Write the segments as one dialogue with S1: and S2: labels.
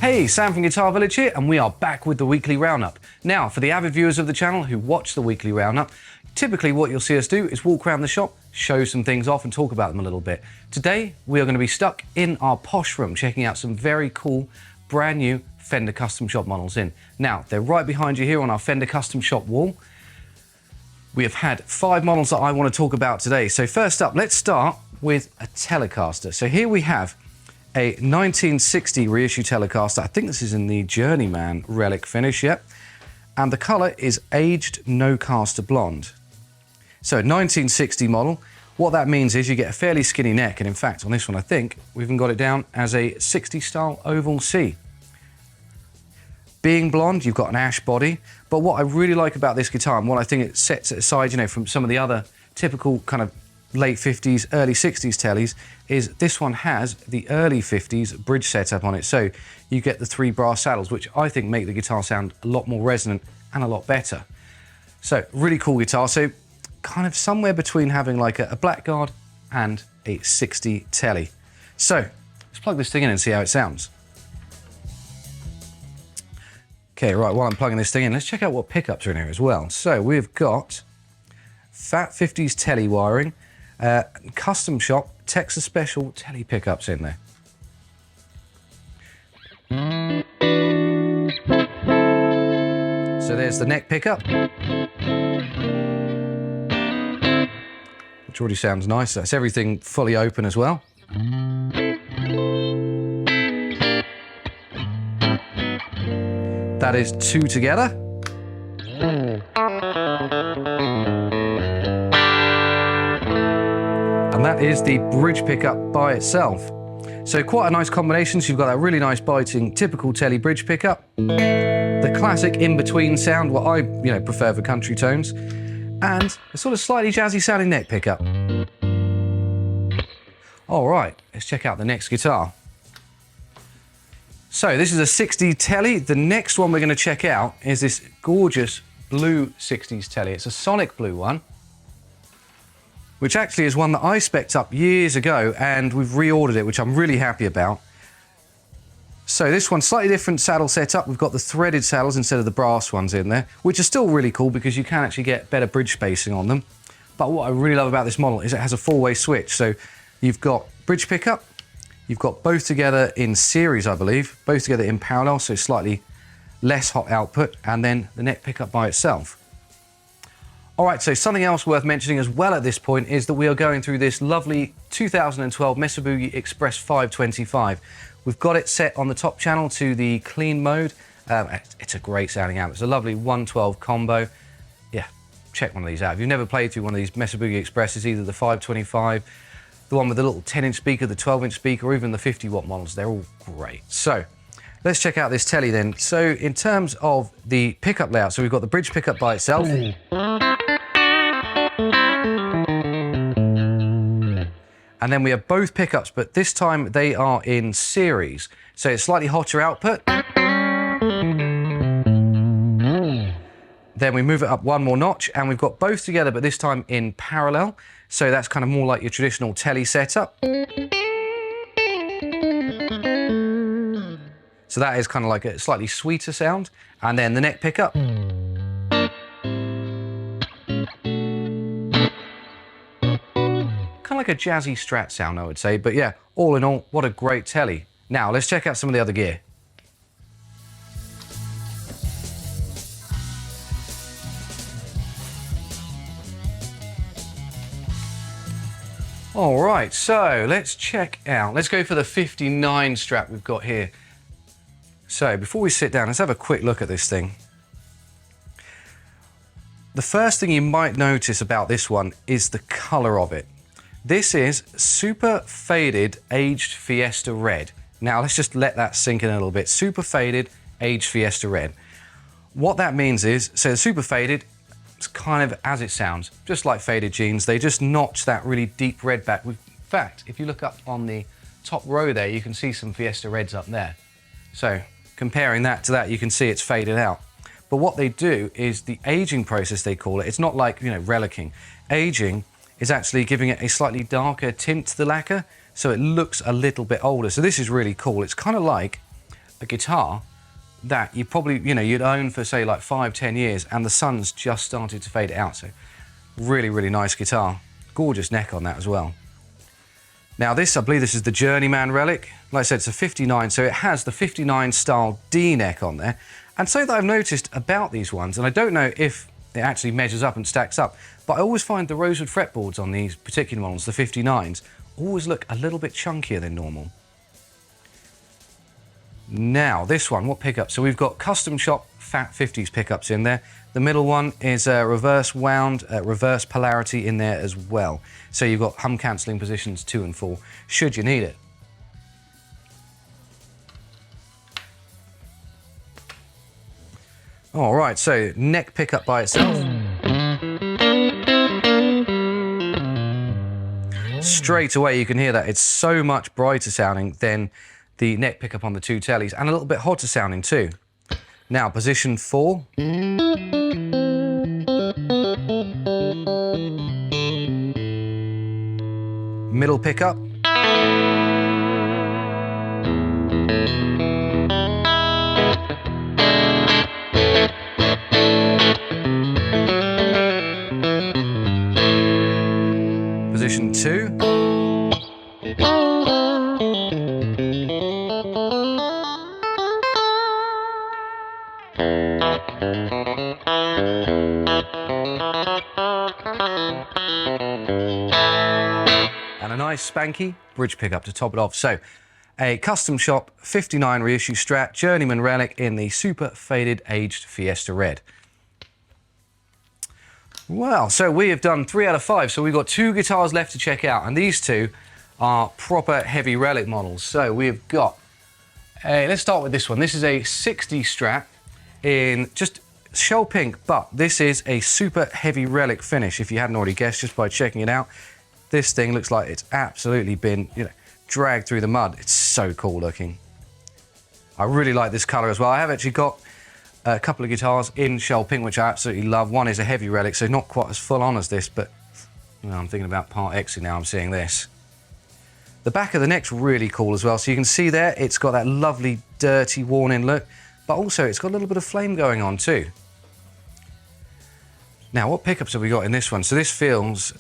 S1: Hey, Sam from Guitar Village here, and we are back with the weekly roundup. Now, for the avid viewers of the channel who watch the weekly roundup, typically what you'll see us do is walk around the shop, show some things off and talk about them a little bit. Today, we are going to be stuck in our posh room, checking out some very cool, brand new Fender Custom Shop models in. Now, they're right behind you here on our Fender Custom Shop wall. We have had 5 models that I want to talk about today. So first up, let's start with a Telecaster. So here we have a 1960 reissue Telecaster. I think this is in the Journeyman Relic finish, yep. And the colour is aged no caster blonde. So 1960 model. What that means is you get a fairly skinny neck, and in fact on this one I think we've even got it down as a 60 style oval C. Being blonde, you've got an ash body, but what I really like about this guitar, and what I think it sets it aside, you know, from some of the other typical kind of late 50s, early 60s tellies, is this one has the early 50s bridge setup on it. So you get the 3 brass saddles, which I think make the guitar sound a lot more resonant and a lot better. So really cool guitar. So kind of somewhere between having like a Blackguard and a 60 telly. So let's plug this thing in and see how it sounds. Okay, right, while I'm plugging this thing in, let's check out what pickups are in here as well. So we've got Fat 50s telly wiring, custom shop Texas special telly pickups in there. So there's the neck pickup, which already sounds nice. That's everything fully open as well. That is 2 together. And that is the bridge pickup by itself. So quite a nice combination. So you've got that really nice biting typical telly bridge pickup, the classic in-between sound, what I prefer for country tones, and a sort of slightly jazzy sounding neck pickup. All right, let's check out the next guitar. So this is a 60 telly. The next one we're going to check out is this gorgeous blue 60s telly. It's a sonic blue one, which actually is one that I spec'd up years ago, and we've reordered it, which I'm really happy about. So this one's slightly different saddle setup. We've got the threaded saddles instead of the brass ones in there, which are still really cool because you can actually get better bridge spacing on them. But what I really love about this model is it has a 4-way switch. So you've got bridge pickup, you've got both together in series, I believe, both together in parallel, so slightly less hot output, and then the neck pickup by itself. All right, so something else worth mentioning as well at this point is that we are going through this lovely 2012 Mesa Boogie Express 525. We've got it set on the top channel to the clean mode. It's a great sounding amp. It's a lovely 112 combo. Yeah, check one of these out. If you've never played through one of these Mesa Boogie Expresses, either the 525, the one with the little 10-inch speaker, the 12-inch speaker, or even the 50-watt models, they're all great. So let's check out this telly then. So in terms of the pickup layout, so we've got the bridge pickup by itself. And then we have both pickups, but this time they are in series. So it's slightly hotter output. Then we move it up one more notch, and we've got both together, but this time in parallel. So that's kind of more like your traditional telly setup. So that is kind of like a slightly sweeter sound. And then the neck pickup. Kind of like a jazzy Strat sound, I would say. But yeah, all in all, what a great telly. Now, let's check out some of the other gear. All right, so let's check out. Let's go for the 59 Strat we've got here. So before we sit down, let's have a quick look at this thing. The first thing you might notice about this one is the color of it. This is super faded aged Fiesta Red. Now let's just let that sink in a little bit. Super faded aged Fiesta Red. What that means is, so the super faded, it's kind of as it sounds, just like faded jeans. They just notch that really deep red back. In fact, if you look up on the top row there, you can see some Fiesta Reds up there. So comparing that to that, you can see it's faded out. But what they do is the aging process, they call it. It's not like, relicking. Aging is actually giving it a slightly darker tint to the lacquer, so it looks a little bit older. So this is really cool. It's kind of like a guitar that you probably, you'd own for say like 5-10 years, and the sun's just started to fade it out. So really, really nice guitar. Gorgeous neck on that as well. Now this, I believe this is the Journeyman Relic. Like I said, it's a 59, so it has the 59 style D neck on there. And so that I've noticed about these ones, and I don't know if it actually measures up and stacks up, but I always find the rosewood fretboards on these particular ones, the 59s, always look a little bit chunkier than normal. Now, this one, what pickup? So we've got custom shop Fat 50s pickups in there. The middle one is a reverse wound, reverse polarity in there as well. So you've got hum cancelling positions 2 and 4, should you need it. All right, so neck pickup by itself. Straight away you can hear that it's so much brighter sounding than the neck pickup on the 2 tellies, and a little bit hotter sounding too. Now, position 4. Middle pickup. Position 2. And a nice spanky bridge pickup to top it off. So a custom shop 59 reissue Strat Journeyman Relic in the super faded aged Fiesta Red. Well, so we have done 3 out of 5, so we've got 2 guitars left to check out, and these 2 are proper heavy Relic models. So we've got let's start with this one. This is a 60 Strat in just shell pink, but this is a super heavy Relic finish, if you hadn't already guessed just by checking it out. This thing looks like it's absolutely been, dragged through the mud. It's so cool looking. I really like this color as well. I have actually got a couple of guitars in shell pink, which I absolutely love. One is a heavy Relic, so not quite as full on as this, but I'm thinking about Part X now I'm seeing this. The back of the neck's really cool as well. So you can see there, it's got that lovely, dirty, worn-in look, but also it's got a little bit of flame going on too. Now, what pickups have we got in this one? So this feels,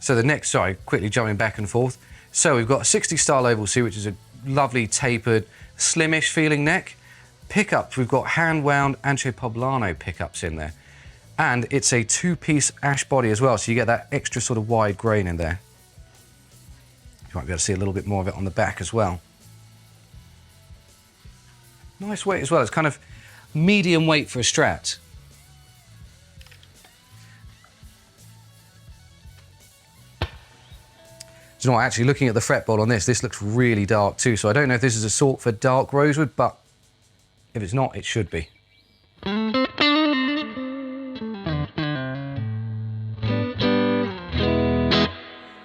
S1: so the neck, sorry, quickly jumping back and forth. So we've got a 60 style Oval C, which is a lovely, tapered, slimish feeling neck. Pickups, we've got hand-wound Ancho Poblano pickups in there. And it's a 2-piece ash body as well, so you get that extra sort of wide grain in there. You might be able to see a little bit more of it on the back as well. Nice weight as well. It's kind of medium weight for a Strat. Do you know what, actually looking at the fretboard on this looks really dark too, so I don't know if this is a sort for dark rosewood, but if it's not, it should be.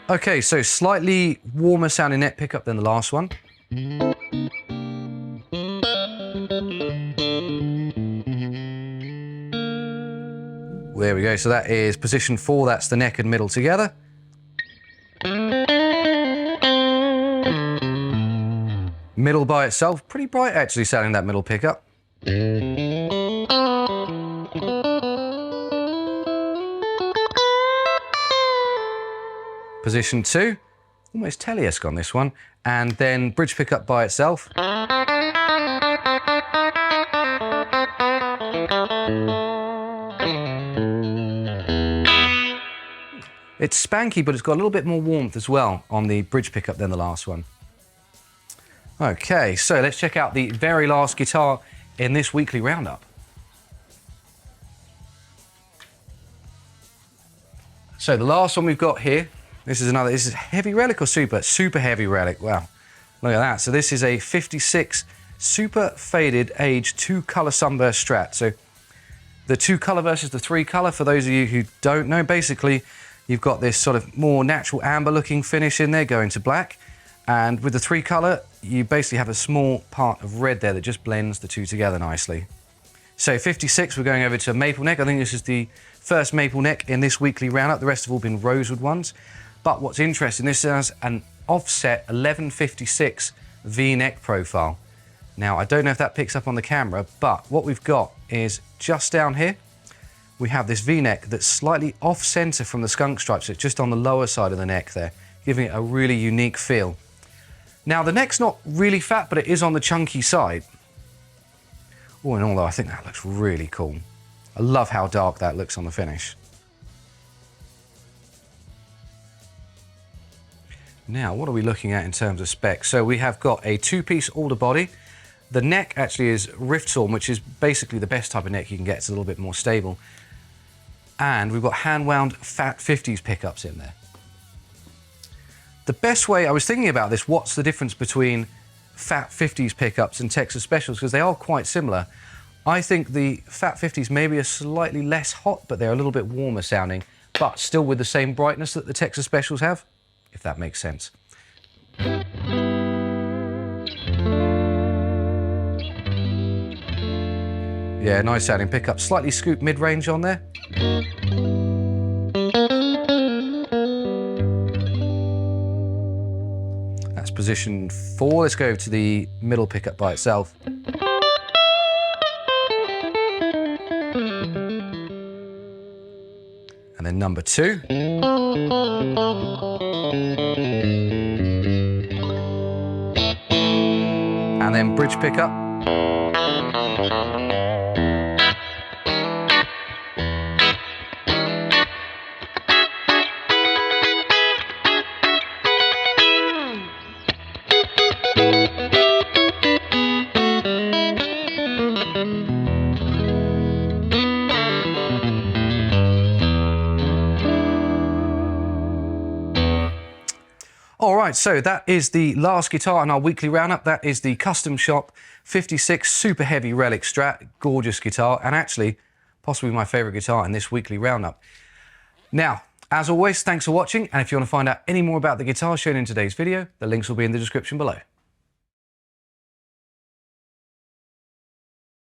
S1: Okay, so slightly warmer sounding neck pickup than the last one. There we go, so that is position 4, that's the neck and middle together. Middle by itself, pretty bright actually sounding that middle pickup. Position 2, almost Telly-esque on this one, and then bridge pickup by itself. It's spanky, but it's got a little bit more warmth as well on the bridge pickup than the last one. Okay, so let's check out the very last guitar in this weekly roundup. So the last one we've got here, this is heavy Relic or super? Super heavy Relic, wow. Look at that. So this is a 56 super faded age 2-color Sunburst Strat. So the 2-color versus the 3-color, for those of you who don't know, basically you've got this sort of more natural amber looking finish in there going to black. And with the 3-color, you basically have a small part of red there that just blends the two together nicely. So 56, we're going over to maple neck. I think this is the first maple neck in this weekly roundup. The rest have all been rosewood ones. But what's interesting, this has an offset 1156 V-neck profile. Now, I don't know if that picks up on the camera, but what we've got is just down here, we have this V-neck that's slightly off-center from the skunk stripe, so it's just on the lower side of the neck there, giving it a really unique feel. Now, the neck's not really fat, but it is on the chunky side. Oh, and although I think that looks really cool. I love how dark that looks on the finish. Now, what are we looking at in terms of specs? So we have got a two-piece alder body. The neck actually is rift sawn, which is basically the best type of neck you can get. It's a little bit more stable. And we've got hand-wound Fat 50s pickups in there. The best way, I was thinking about this, what's the difference between Fat 50s pickups and Texas Specials, because they are quite similar. I think the Fat 50s maybe are slightly less hot, but they're a little bit warmer sounding, but still with the same brightness that the Texas Specials have, if that makes sense. Yeah, nice sounding pickup. Slightly scooped mid-range on there. That's position 4. Let's go to the middle pickup by itself. And then number 2. And then bridge pickup. All right, so that is the last guitar in our weekly roundup. That is the Custom Shop 56 Super Heavy Relic Strat. Gorgeous guitar, and actually possibly my favorite guitar in this weekly roundup. Now, as always, thanks for watching, and if you want to find out any more about the guitar shown in today's video, the links will be in the description below.